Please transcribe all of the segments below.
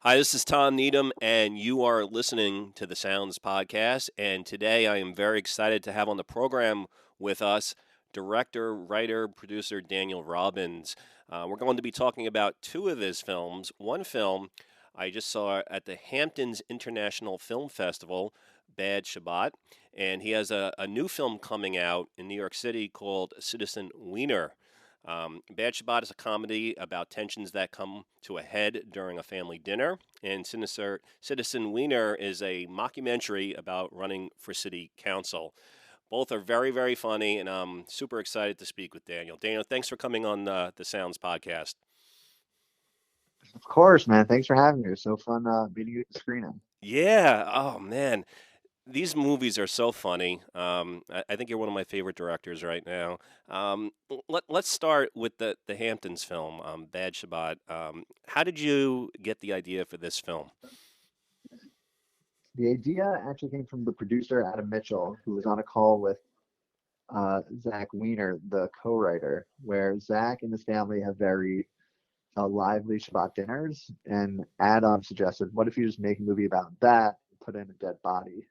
Hi, this is Tom Needham, and you are listening to the Sounds Podcast. And today I am very excited to have on the program with us director, writer, producer Daniel Robbins. We're going to be talking about two of his films. One film I just saw at the Hamptons International Film Festival, Bad Shabbat, and he has a new film coming out in New York City called Citizen Weiner. Bad Shabbat is a comedy about tensions that come to a head during a family dinner, and Citizen Weiner is a mockumentary about running for city council. Both are very, very funny, and I'm super excited to speak with Daniel. Daniel, thanks for coming on the Sounds podcast. Of course, man. Thanks for having me. It was so fun meeting you at the screening. Yeah, oh man, these movies are so funny. I think you're one of my favorite directors right now. Let's start with the Hamptons film, Bad Shabbat. How did you get the idea for this film? The idea actually came from the producer, Adam Mitchell, who was on a call with Zack Weiner, the co-writer, where Zack and his family have very lively Shabbat dinners. And Adam suggested, what if you just make a movie about that and put in a dead body?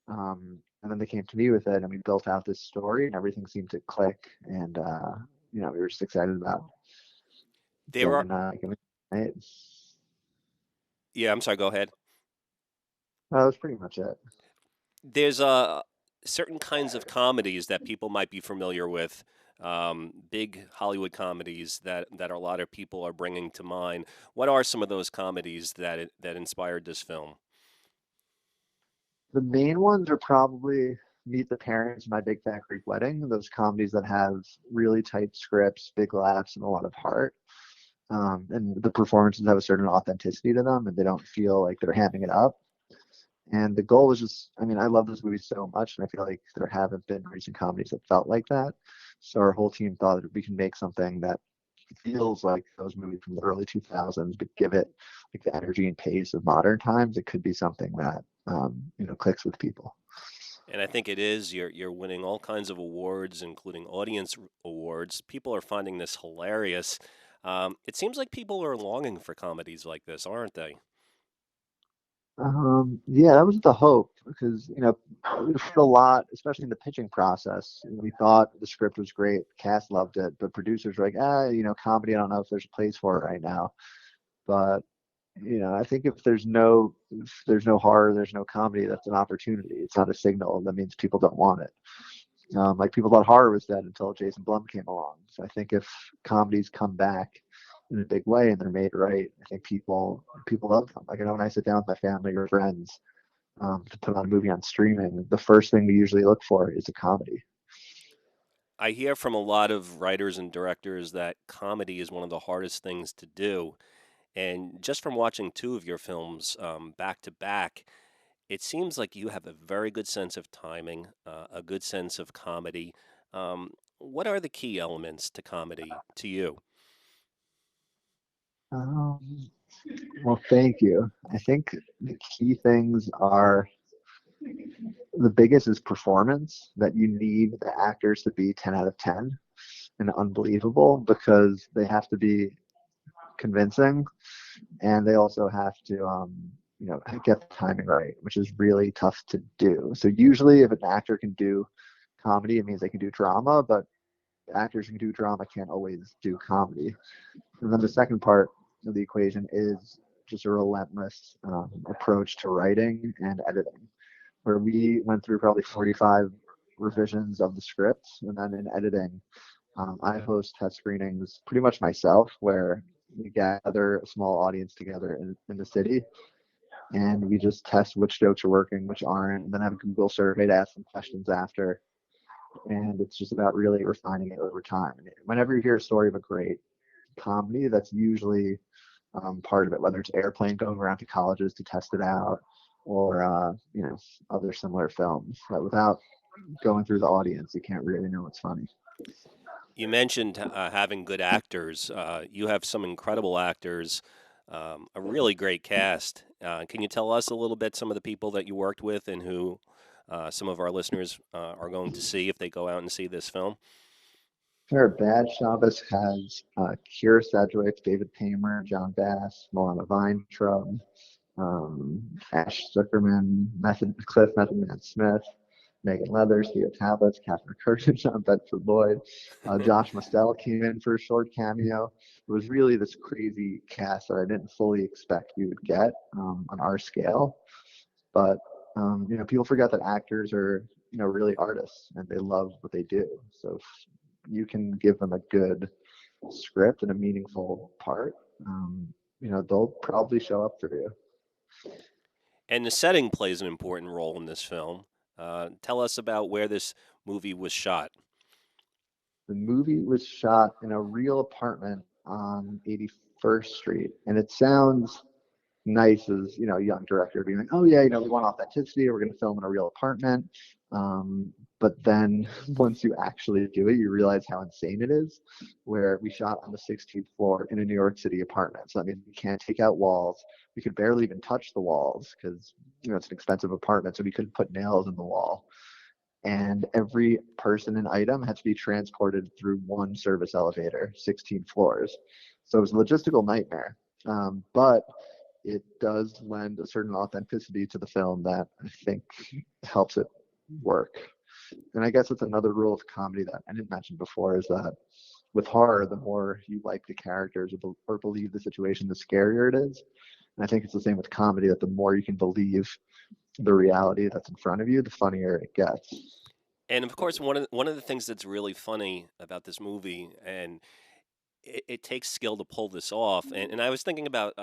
And then they came to me with it, and we built out this story, and everything seemed to click. And, we were just excited about There are, getting it. yeah, I'm sorry, go ahead. That was pretty much it. There's certain kinds of comedies that people might be familiar with, big Hollywood comedies that a lot of people are bringing to mind. What are some of those comedies that inspired this film? The main ones are probably Meet the Parents, My Big Fat Greek Wedding, those comedies that have really tight scripts, big laughs, and a lot of heart. And the performances have a certain authenticity to them, and they don't feel like they're hamming it up. And the goal was just, I mean, I love this movie so much, and I feel like there haven't been recent comedies that felt like that. So our whole team thought that we can make something that feels like those movies from the early 2000s, but give it like the energy and pace of modern times. It could be something that clicks with people. And I think it is. You're winning all kinds of awards, including audience awards. People are finding this hilarious. It seems like people are longing for comedies like this, aren't they? Yeah, that was the hope because we heard a lot, especially in the pitching process. We thought the script was great, cast loved it, but producers were like, comedy. I don't know if there's a place for it right now. But I think if there's no horror, there's no comedy. That's an opportunity. It's not a signal. That means people don't want it. Like people thought horror was dead until Jason Blum came along. So I think if comedies come back in a big way and they're made right, I think people love them. Like I know when I sit down with my family or friends to put on a movie on streaming, the first thing we usually look for is a comedy. I hear from a lot of writers and directors that comedy is one of the hardest things to do. And just from watching two of your films back to back, it seems like you have a very good sense of timing, a good sense of comedy. What are the key elements to comedy to you? Um, well, thank you. I think the key things are the biggest is performance, that you need the actors to be 10 out of 10 and unbelievable because they have to be convincing, and they also have to get the timing right, which is really tough to do. So usually if an actor can do comedy, it means they can do drama, but actors who can do drama can't always do comedy. And then the second part of the equation is just a relentless approach to writing and editing, where we went through probably 45 revisions of the script. And then in editing, I host test screenings pretty much myself, where we gather a small audience together in the city and we just test which jokes are working, which aren't, and then have a Google survey to ask them questions after. And it's just about really refining it over time. And whenever you hear a story of a great comedy, that's usually part of it, whether it's Airplane going around to colleges to test it out or, other similar films. But without going through the audience, you can't really know what's funny. You mentioned having good actors. You have some incredible actors, a really great cast. Can you tell us a little bit some of the people that you worked with and who some of our listeners are going to see if they go out and see this film? Our Bad Shabbos has Kyra Sedgwick, David Paymer, John Bass, Milana Weintraub, Ash Zuckerman, Cliff Method Man Smith, Megan Leathers, Theo Tablets, Catherine Curtin, John Bedford Lloyd. Josh Mostel came in for a short cameo. It was really this crazy cast that I didn't fully expect we would get on our scale. But people forget that actors are really artists and they love what they do. So if you can give them a good script and a meaningful part, they'll probably show up for you. And the setting plays an important role in this film. Tell us about where this movie was shot. The movie was shot in a real apartment on 81st Street, and it sounds nice as a young director being like, oh yeah, we want authenticity, we're going to film in a real apartment. But then once you actually do it, you realize how insane it is. Where we shot on the 16th floor in a New York City apartment, so that means we can't take out walls. We could barely even touch the walls because it's an expensive apartment, so we couldn't put nails in the wall. And every person and item had to be transported through one service elevator, 16 floors. So it was a logistical nightmare. But it does lend a certain authenticity to the film that I think helps it work. And I guess it's another rule of comedy that I didn't mention before is that with horror, the more you like the characters or believe the situation, the scarier it is. And I think it's the same with comedy, that the more you can believe the reality that's in front of you, the funnier it gets. And of course, one of the things that's really funny about this movie, and it takes skill to pull this off. And I was thinking about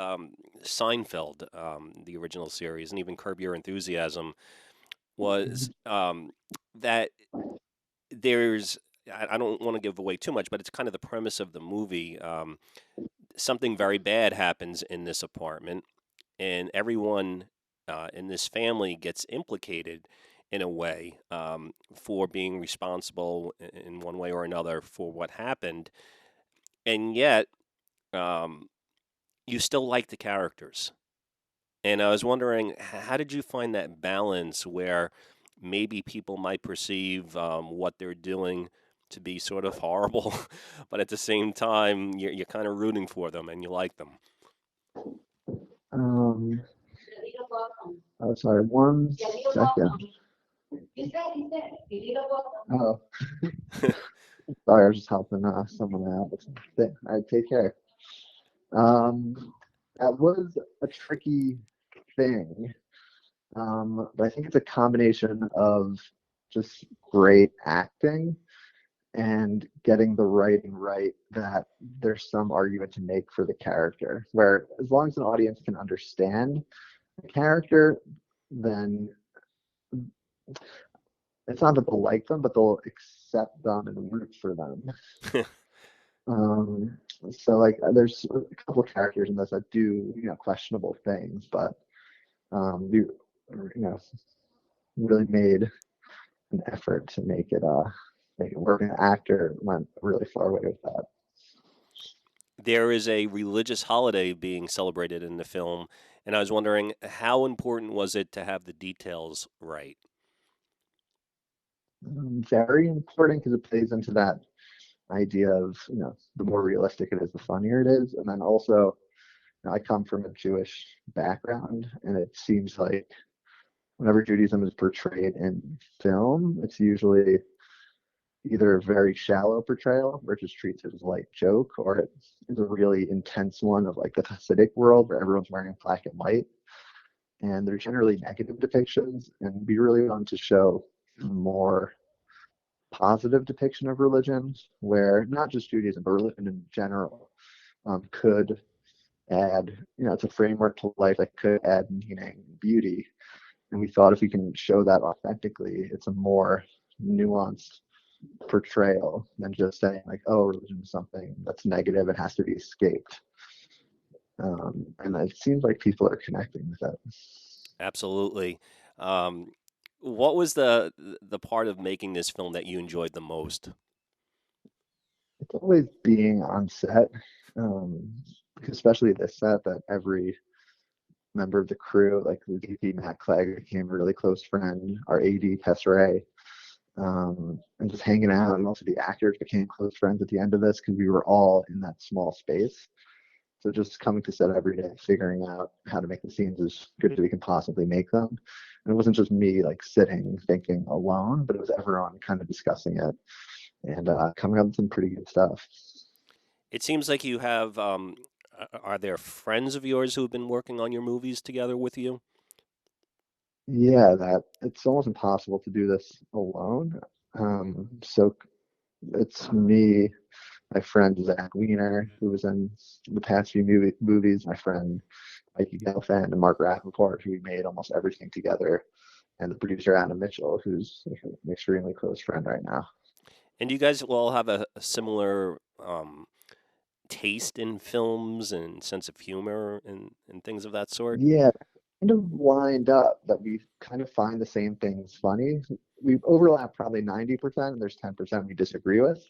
Seinfeld, the original series, and even Curb Your Enthusiasm, was that there's, I don't want to give away too much, but it's kind of the premise of the movie. Something very bad happens in this apartment, and everyone in this family gets implicated in a way for being responsible in one way or another for what happened. And yet, um, you still like the characters. And I was wondering, how did you find that balance where maybe people might perceive what they're doing to be sort of horrible, but at the same time, you're kind of rooting for them and you like them? Um, oh, sorry, one second. Oh, sorry, I was just helping someone out. All right, take care. That was a tricky thing, but I think it's a combination of just great acting and getting the writing right, that there's some argument to make for the character. Where as long as an audience can understand the character, then it's not that they'll like them, but they'll accept them and root for them. Um, so like there's a couple of characters in this that do questionable things, but we really made an effort to make it work. An actor went really far away with that. There is a religious holiday being celebrated in the film, and I was wondering how important was it to have the details right? Very important because it plays into that idea of the more realistic it is, the funnier it is, and then also I come from a Jewish background, and it seems like whenever Judaism is portrayed in film, it's usually either a very shallow portrayal, where it just treats it as a light joke, or it's a really intense one of like the Hasidic world where everyone's wearing black and white. And they're generally negative depictions, and we really want to show more positive depiction of religion, where not just Judaism, but religion in general could add, it's a framework to life that could add meaning and beauty. And we thought if we can show that authentically, it's a more nuanced portrayal than just saying like, oh, religion is something that's negative, it has to be escaped. And it seems like people are connecting with that. Absolutely. Um, what was the part of making this film that you enjoyed the most? It's always being on set, um, especially this set, that every member of the crew, like the DP Matt Clegg became a really close friend, our AD Tess Ray, and just hanging out. And also the actors became close friends at the end of this because we were all in that small space. So just coming to set every day, figuring out how to make the scenes as good as we can possibly make them. And it wasn't just me like sitting thinking alone, but it was everyone kind of discussing it and coming up with some pretty good stuff. It seems like you have. Are there friends of yours who have been working on your movies together with you? Yeah, that it's almost impossible to do this alone. So it's me, my friend Zack Weiner, who was in the past few movies, my friend Mikey Gelfand and Mark Rappaport, who we made almost everything together, and the producer Adam Mitchell, who's an extremely close friend right now. And do you guys all have a similar taste in films and sense of humor and things of that sort? Yeah, kind of lined up that we kind of find the same things funny. We overlap probably 90%, and there's 10% we disagree with.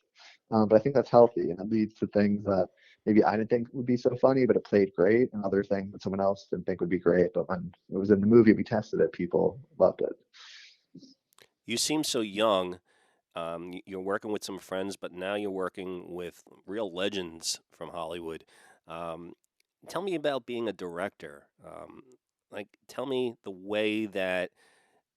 But I think that's healthy, and it leads to things that maybe I didn't think would be so funny, but it played great, and other things that someone else didn't think would be great. But when it was in the movie, we tested it, people loved it. You seem so young. You're working with some friends, but now you're working with real legends from Hollywood. Um, Tell me about being a director. Tell me the way that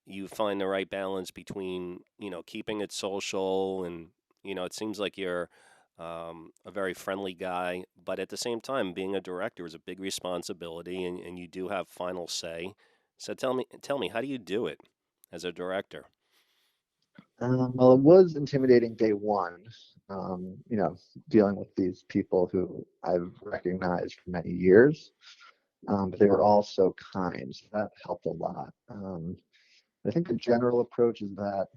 you find the right balance between, keeping it social and, it seems like you're a very friendly guy, but at the same time, being a director is a big responsibility and you do have final say. So tell me, how do you do it as a director? Well, it was intimidating day one, dealing with these people who I've recognized for many years, but they were all so kind. So that helped a lot. I think the general approach is that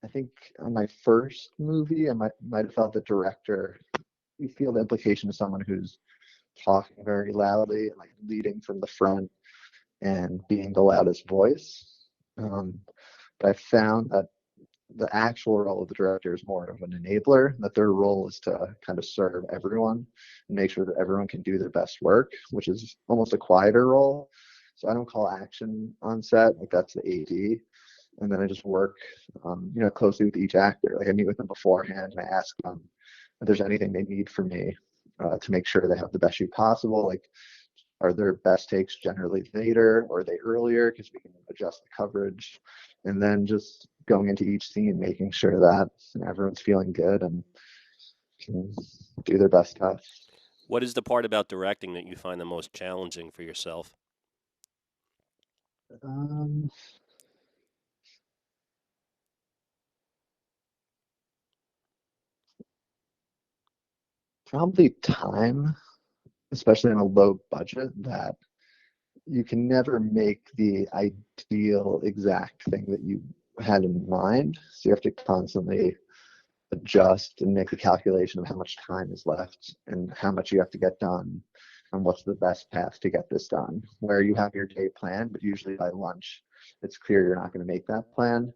I think on my first movie, I might have felt the director, you feel the implication of someone who's talking very loudly and like leading from the front and being the loudest voice. Um, but I found that the actual role of the director is more of an enabler, that their role is to kind of serve everyone and make sure that everyone can do their best work, which is almost a quieter role. So I don't call action on set, like that's the AD. And then I just work, closely with each actor. Like I meet with them beforehand and I ask them if there's anything they need from me to make sure they have the best shoot possible. Like, are their best takes generally later or are they earlier? Because we can adjust the coverage. And then just going into each scene, making sure that everyone's feeling good and can do their best stuff. What is the part about directing that you find the most challenging for yourself? Um, Probably time, especially on a low budget, that you can never make the ideal exact thing that you had in mind. So you have to constantly adjust and make the calculation of how much time is left and how much you have to get done and what's the best path to get this done. Where you have your day planned, but usually by lunch, it's clear you're not going to make that plan.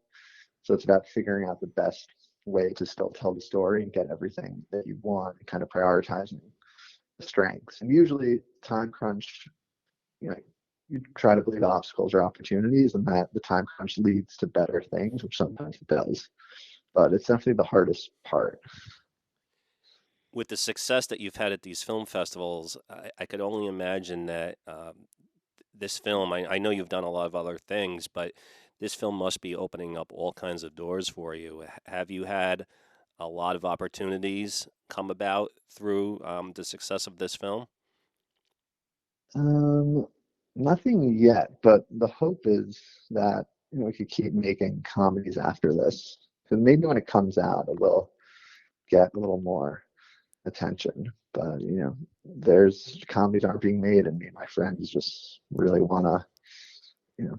So it's about figuring out the best way to still tell the story and get everything that you want and kind of prioritizing the strengths. And usually time crunch, you know, you try to believe obstacles are opportunities and that the time crunch leads to better things, which sometimes it does. But it's definitely the hardest part. With the success that you've had at these film festivals, I could only imagine that this film, I know you've done a lot of other things, but this film must be opening up all kinds of doors for you. Have you had a lot of opportunities come about through the success of this film? Um, Nothing yet, but the hope is that we could keep making comedies after this. Because maybe when it comes out, it will get a little more attention. But there's comedies aren't being made, and me and my friends just really want to, you know,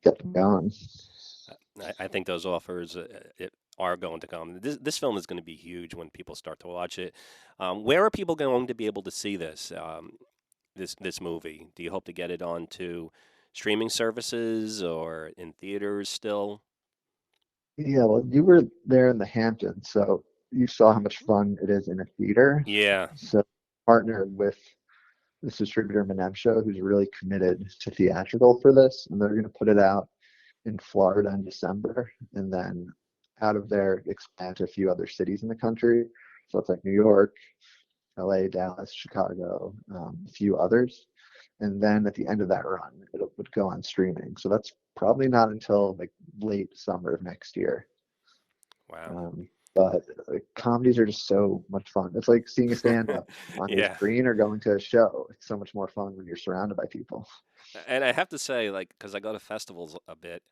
get them going. I think those offers are going to come. This film is going to be huge when people start to watch it. Where are people going to be able to see this this movie? Do you hope to get it onto streaming services or in theaters still? Yeah, well, you were there in the Hamptons, so you saw how much fun it is in a theater. Yeah. So partner with this distributor Menemsho, who's really committed to theatrical for this, and they're going to put it out in Florida in December, and then out of there, expand to a few other cities in the country. So it's like New York, LA, Dallas, Chicago, a few others. And then at the end of that run, it would go on streaming. So that's probably not until like late summer of next year. Wow. But comedies are just so much fun. It's like seeing a stand-up on your Yeah. screen or going to a show. It's so much more fun when you're surrounded by people. And I have to say, like, because I go to festivals a bit,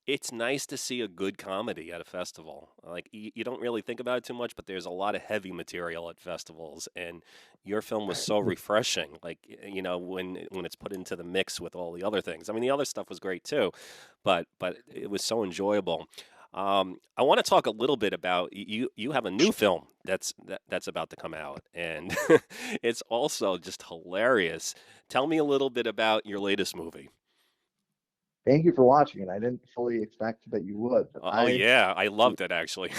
it's nice to see a good comedy at a festival. Like, you don't really think about it too much, but there's a lot of heavy material at festivals, and your film was so refreshing. Like, when it's put into the mix with all the other things. I mean, the other stuff was great too, but it was so enjoyable. I want to talk a little bit about you. You have a new film that's about to come out, and it's also just hilarious. Tell me a little bit about your latest movie. Thank you for watching it. I didn't fully expect that you would. Oh yeah, I loved it actually.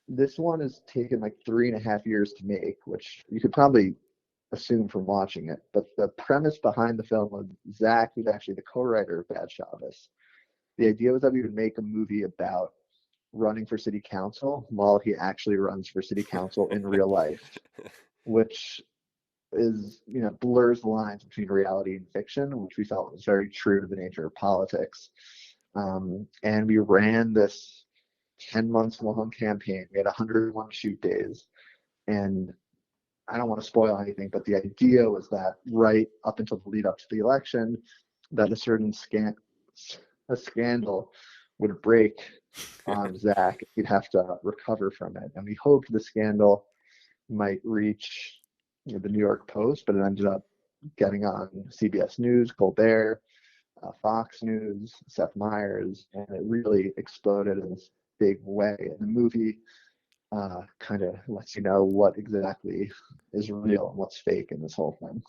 This one has taken like 3.5 years to make, which you could probably assume from watching it. But the premise behind the film was Zach, who's actually the co-writer of Bad Shabbos. The idea was that we would make a movie about running for city council while he actually runs for city council in real life, which is, blurs the lines between reality and fiction, which we felt was very true to the nature of politics. And we ran this 10 months long campaign. We had 101 shoot days. And I don't want to spoil anything, but the idea was that right up until the lead up to the election, that a certain scandal would break on Zach. He'd have to recover from it. And we hoped the scandal might reach the New York Post, but it ended up getting on CBS News, Colbert, Fox News, Seth Meyers, and it really exploded in this big way. And the movie kind of lets you know what exactly is real and what's fake in this whole thing.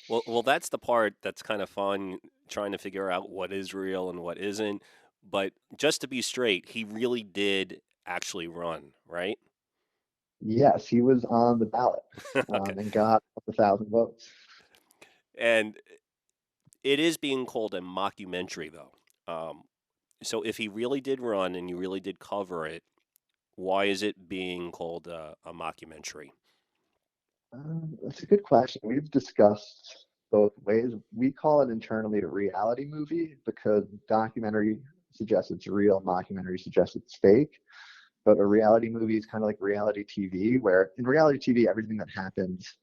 Well, that's the part that's kind of fun, trying to figure out what is real and what isn't. But just to be straight, he really did actually run, right? Yes, he was on the ballot Okay. and got 1,000 votes. And it is being called a mockumentary, though. So if he really did run and you really did cover it, why is it being called a mockumentary? That's a good question. We've discussed both ways. We call it internally a reality movie because documentary suggests it's real, mockumentary suggests it's fake. But a reality movie is kind of like reality TV, where in reality TV, everything that happens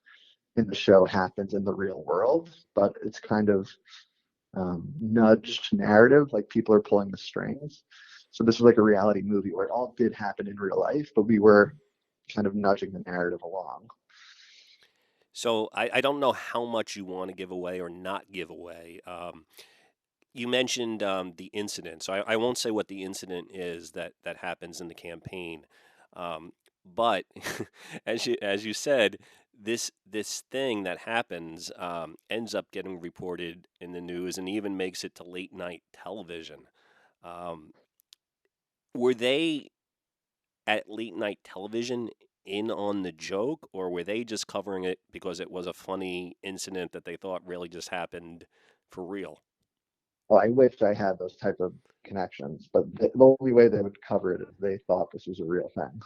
in the show happens in the real world, but it's kind of nudged narrative, like people are pulling the strings. So this was like a reality movie where it all did happen in real life, but we were kind of nudging the narrative along. So I don't know how much you want to give away or not give away. You mentioned the incident, so I won't say what the incident is that happens in the campaign. But as you said, this thing that happens ends up getting reported in the news and even makes it to late night television. Um, were they at late night television in on the joke, or were they just covering it because it was a funny incident that they thought really just happened for real? Well, I wish I had those type of connections, but the only way they would cover it is they thought this was a real thing,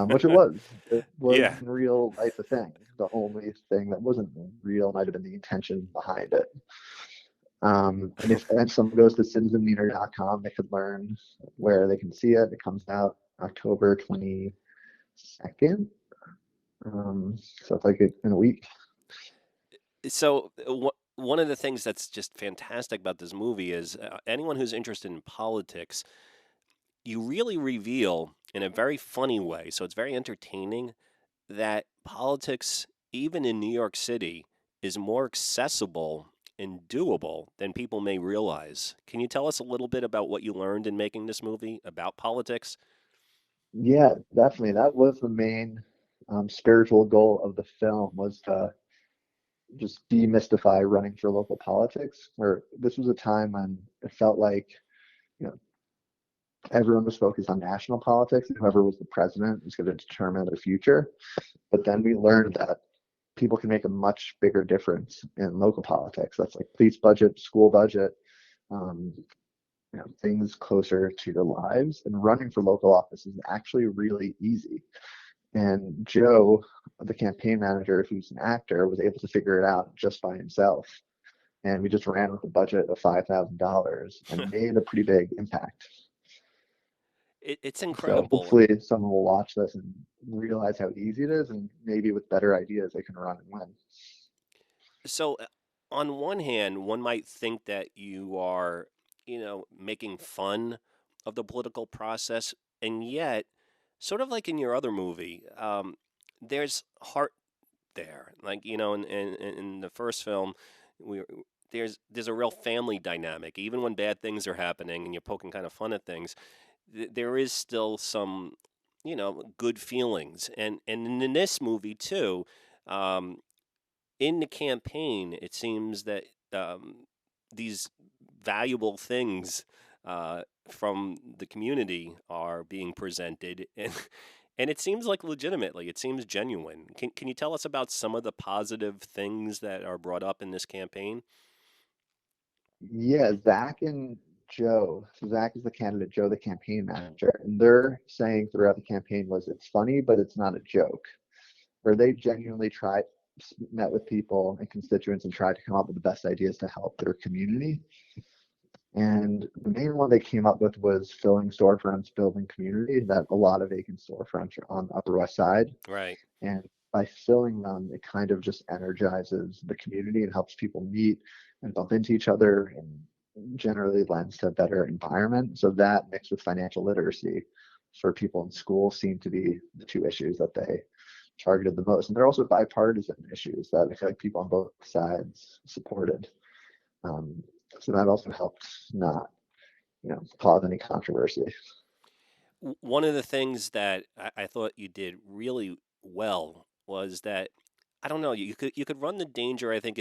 which it was. It was Yeah. in real life a thing. The only thing that wasn't real might have been the intention behind it. And if someone goes to citizenleader.com, they could learn where they can see it. It comes out October 22nd. So it's like in a week. So one of the things that's just fantastic about this movie is anyone who's interested in politics, you really reveal in a very funny way. So it's very entertaining that politics, even in New York City, is more accessible and doable than people may realize. Can you tell us a little bit about what you learned in making this movie about politics? Yeah, definitely. That was the main spiritual goal of the film was to just demystify running for local politics. Where this was a time when it felt like you know everyone was focused on national politics, and whoever was the president was going to determine the future. But then we learned that people can make a much bigger difference in local politics. That's like police budget, school budget, um, things closer to your lives. And running for local office is actually really easy. And Joe, the campaign manager, who's an actor, was able to figure it out just by himself. And we just ran with a budget of $5,000 and made a pretty big impact. It's So incredible. hopefully someone will watch this and realize how easy it is, and maybe with better ideas they can run and win. So, on one hand, one might think that you are, making fun of the political process, and yet, sort of like in your other movie, there's heart there. Like, in the first film, we there's a real family dynamic. Even when bad things are happening and you're poking kind of fun at things, there is still some, good feelings. And in this movie too, um, in the campaign, it seems that these valuable things from the community are being presented, and it seems like legitimately, it seems genuine. Can you tell us about some of the positive things that are brought up in this campaign? Yeah, Zach and Joe. So Zach is the candidate, Joe the campaign manager, and their saying throughout the campaign was, "It's funny, but it's not a joke." Where they genuinely met with people and constituents and tried to come up with the best ideas to help their community. And the main one they came up with was filling storefronts, building community. That a lot of vacant storefronts are on the Upper West Side, Right. and by filling them, it kind of just energizes the community and helps people meet and bump into each other, and generally lends to a better environment. So that mixed with financial literacy for people in school seem to be the two issues that they targeted the most. And they're also bipartisan issues that I feel like people on both sides supported. Um, so that also helped not, cause any controversy. One of the things that I thought you did really well was that, I don't know, you could run the danger, I think,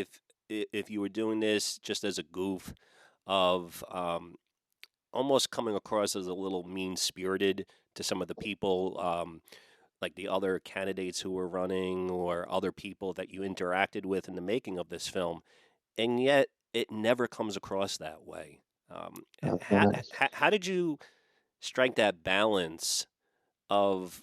if you were doing this just as a goof, of almost coming across as a little mean spirited to some of the people, like the other candidates who were running or other people that you interacted with in the making of this film, and yet it never comes across that way. That's so nice. How did you strike that balance of,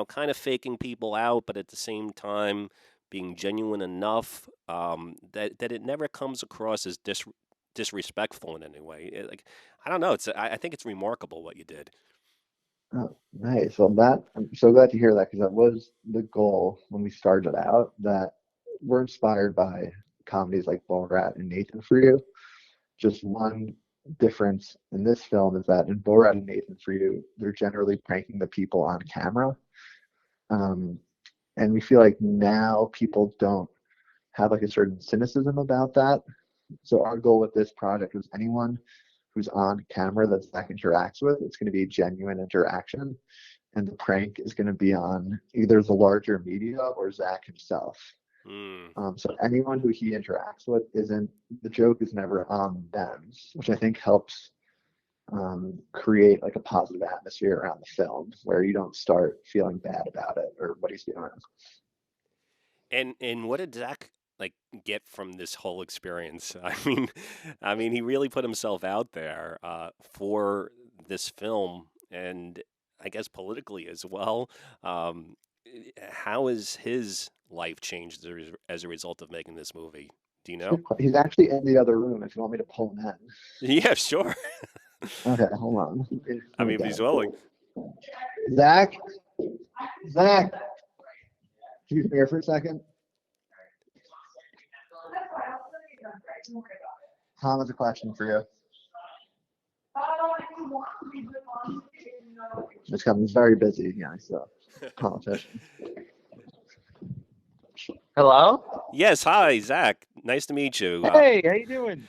kind of faking people out, but at the same time being genuine enough, that it never comes across as disrespectful in any way? Like, I don't know. I think it's remarkable what you did. Oh, nice. Well, I'm so glad to hear that, because that was the goal when we started out. That we're inspired by comedies like Borat and Nathan for You. Just one difference in this film is that in Borat and Nathan for You, they're generally pranking the people on camera. Um, and we feel like now people don't have like a certain cynicism about that. So our goal with this project was anyone who's on camera that Zach interacts with, it's going to be genuine interaction. And the prank is going to be on either the larger media or Zach himself. Mm. So anyone who he interacts with isn't, the joke is never on them, which I think helps create like a positive atmosphere around the film where you don't start feeling bad about it or what he's doing. And what did Zach like get from this whole experience? I mean, he really put himself out there for this film, and I guess politically as well. Um, how has his life changed as a result of making this movie? Do you know? He's actually in the other room if you want me to pull him in. Yeah, sure. Okay, hold on. I Let me mean, if get he's him. willing. Zach, Zach, can you come here for a second? Tom has a question for you. Just coming. He's very busy. Yeah, he's a politician. Hello? Yes, hi, Zach. Nice to meet you. Hey, how you doing?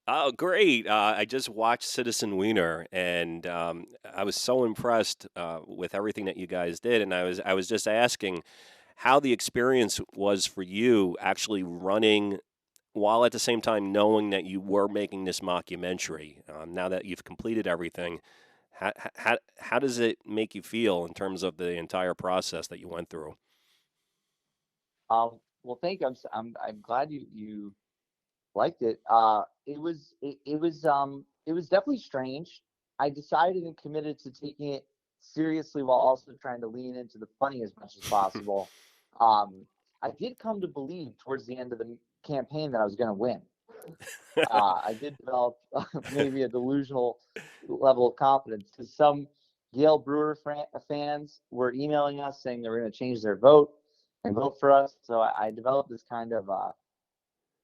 Oh, great. I just watched Citizen Wiener, and I was so impressed with everything that you guys did. And I was just asking how the experience was for you actually running while at the same time knowing that you were making this mockumentary. Now that you've completed everything, how does it make you feel in terms of the entire process that you went through? Well, thank you. I'm glad you Liked it. It was definitely strange. I decided and committed to taking it seriously while also trying to lean into the funny as much as possible. I did come to believe towards the end of the campaign that I was going to win. I did develop maybe a delusional level of confidence because some Yale Brewer fans were emailing us saying they were going to change their vote and vote for us. So I developed this kind of,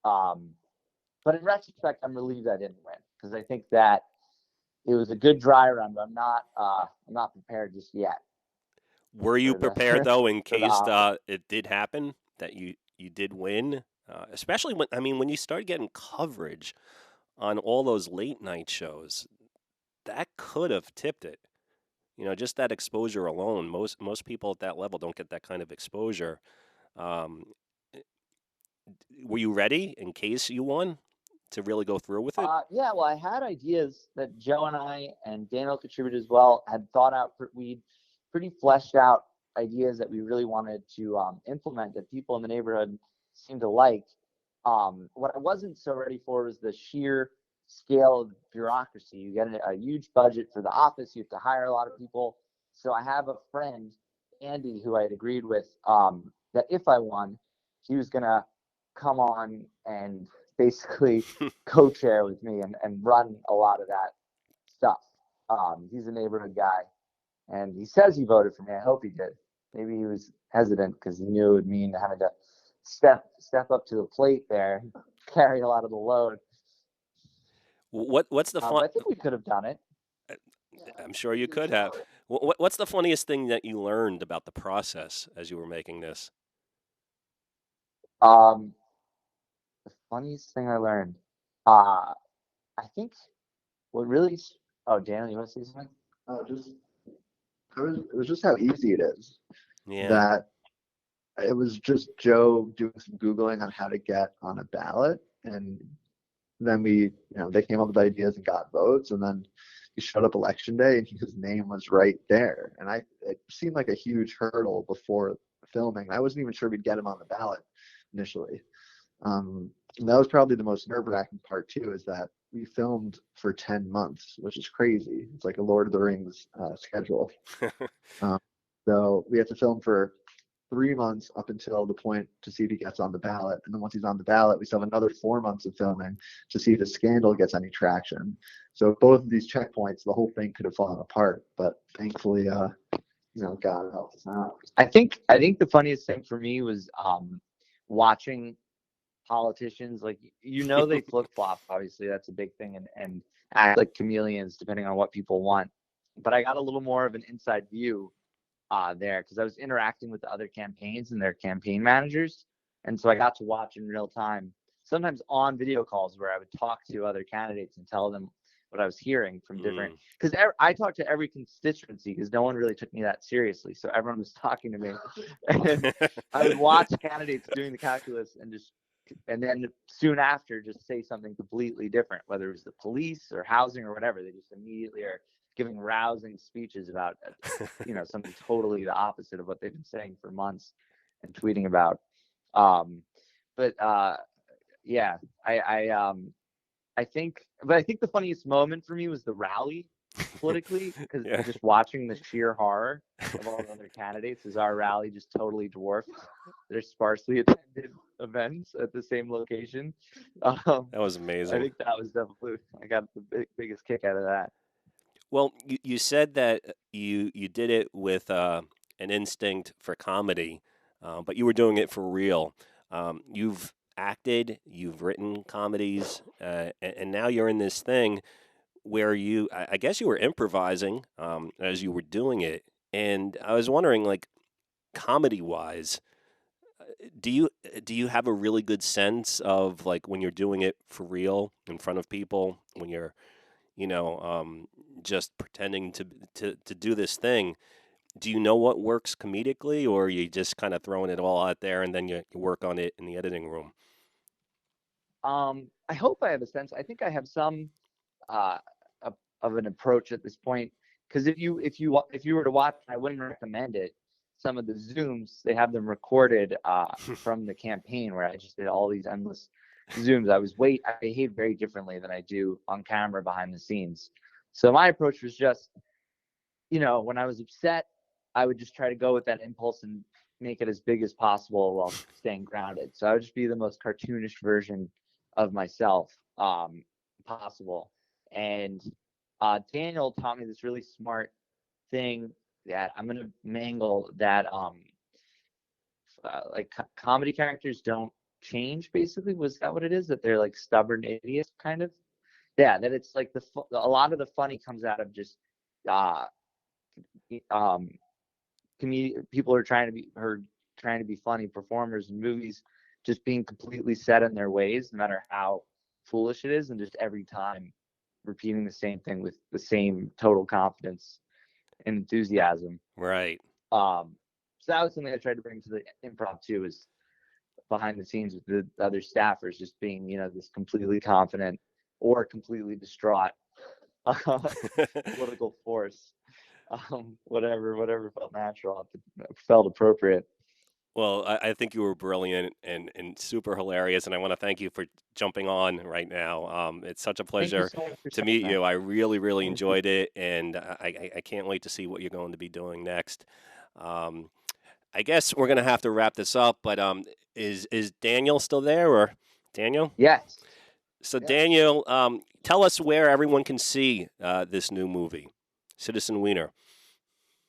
but in retrospect, I'm relieved I didn't win because I think that it was a good dry run, but I'm not prepared just yet. Were you prepared though in case the it did happen that you did win? Especially when you start getting coverage on all those late night shows, that could have tipped it. Just that exposure alone. Most people at that level don't get that kind of exposure. Um, were you ready in case you won to really go through with it? Yeah, well, I had ideas that Joe and I and Daniel contributed as well had thought out. We'd pretty fleshed out ideas that we really wanted to implement that people in the neighborhood seemed to like. What I wasn't so ready for was the sheer scale of bureaucracy. You get a huge budget for the office. You have to hire a lot of people. So I have a friend, Andy, who I had agreed with that if I won, he was going to come on and basically co-chair with me and run a lot of that stuff. He's a neighborhood guy, and he says he voted for me. I hope he did. Maybe he was hesitant because he knew it would mean having to step up to the plate there, carry a lot of the load. What's the fun? I think we could have done it. I'm sure you could have. What's the funniest thing that you learned about the process as you were making this? The funniest thing I learned, I think what really. Oh, Daniel, you want to say something? It was just how easy it is. Yeah. That it was just Joe doing some Googling on how to get on a ballot, and then they came up with ideas and got votes, and then he showed up election day and his name was right there. And it seemed like a huge hurdle before filming. I wasn't even sure we'd get him on the ballot initially. And that was probably the most nerve-wracking part too, is that we filmed for 10 months, which is crazy. It's like a Lord of the Rings schedule. So we had to film for 3 months up until the point to see if he gets on the ballot. And then once he's on the ballot, we still have another 4 months of filming to see if the scandal gets any traction. So both of these checkpoints, the whole thing could have fallen apart. But thankfully, God helped us out. I think the funniest thing for me was watching politicians, they flip-flop. Obviously, that's a big thing, and act like chameleons depending on what people want. But I got a little more of an inside view there because I was interacting with the other campaigns and their campaign managers, and so I got to watch in real time, sometimes on video calls where I would talk to other candidates and tell them what I was hearing from different, because I talked to every constituency because no one really took me that seriously, so everyone was talking to me, and I would watch candidates doing the calculus and then soon after just say something completely different, whether it was the police or housing or whatever. They just immediately are giving rousing speeches about something totally the opposite of what they've been saying for months and tweeting about. I think the funniest moment for me was the rally politically, because just watching the sheer horror of all the other candidates as our rally just totally dwarfed their sparsely attended events at the same location. That was amazing. I think that was definitely, I got the biggest kick out of that. Well, you said that you did it with an instinct for comedy, but you were doing it for real. You've acted, you've written comedies, and now you're in this thing where I guess you were improvising as you were doing it. And I was wondering, like, comedy-wise, do you have a really good sense of, like, when you're doing it for real in front of people, when you're just pretending to do this thing? Do you know what works comedically, or are you just kind of throwing it all out there and then you work on it in the editing room? I hope I have a sense. I think I have some of an approach at this point, because if you were to watch, I wouldn't recommend it. Some of the Zooms, they have them recorded from the campaign where I just did all these endless Zooms. I behave very differently than I do on camera behind the scenes. So my approach was just, when I was upset, I would just try to go with that impulse and make it as big as possible while staying grounded. So I would just be the most cartoonish version of myself possible. And Daniel taught me this really smart thing that I'm gonna mangle that like comedy characters don't change. Basically, was that what it is? That they're like stubborn idiots, kind of. Yeah, that it's like a lot of the funny comes out of just people are trying to be funny performers in movies, just being completely set in their ways, no matter how foolish it is, and just every time repeating the same thing with the same total confidence and enthusiasm. Right. So that was something I tried to bring to the improv too, is behind the scenes with the other staffers, just being, this completely confident or completely distraught political force. Whatever felt natural, felt appropriate. Well, I think you were brilliant and super hilarious, and I want to thank you for jumping on right now. It's such a pleasure so much for to saying meet that. you. I really enjoyed it, and I can't wait to see what you're going to be doing next. I guess we're gonna have to wrap this up, but is Daniel still there, or Daniel? Yes. So Daniel, tell us where everyone can see this new movie, Citizen Weiner.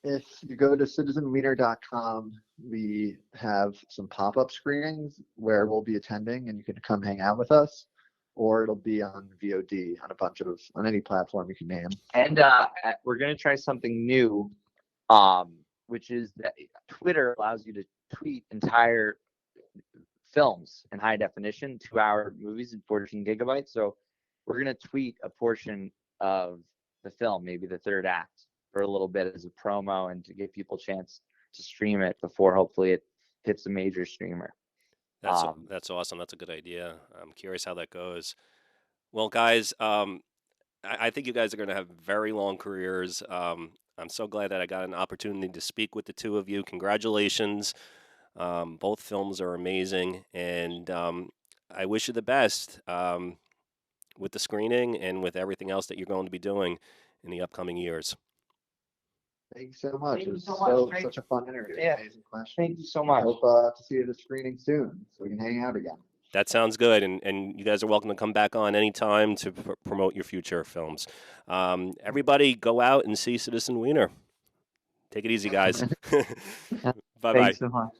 If you go to citizenweiner.com, we have some pop-up screenings where we'll be attending, and you can come hang out with us, or it'll be on VOD on any platform you can name. And we're gonna try something new, which is that Twitter allows you to tweet entire films in high definition, 2-hour movies in 14 gigabytes. So we're gonna tweet a portion of the film, maybe the third act, for a little bit as a promo and to give people a chance to stream it before hopefully it hits a major streamer. That's awesome. That's a good idea. I'm curious how that goes. Well, guys, I think you guys are going to have very long careers. I'm so glad that I got an opportunity to speak with the two of you. Congratulations. Both films are amazing, and I wish you the best with the screening and with everything else that you're going to be doing in the upcoming years. Thank you so much. Thank It you was so much. such a fun interview. Yeah. Amazing questions. Thank you so I much. hope to see you at a screening soon so we can hang out again. That sounds good, and you guys are welcome to come back on anytime to promote your future films. Everybody go out and see Citizen Weiner. Take it easy, guys. Bye-bye. Thanks so much.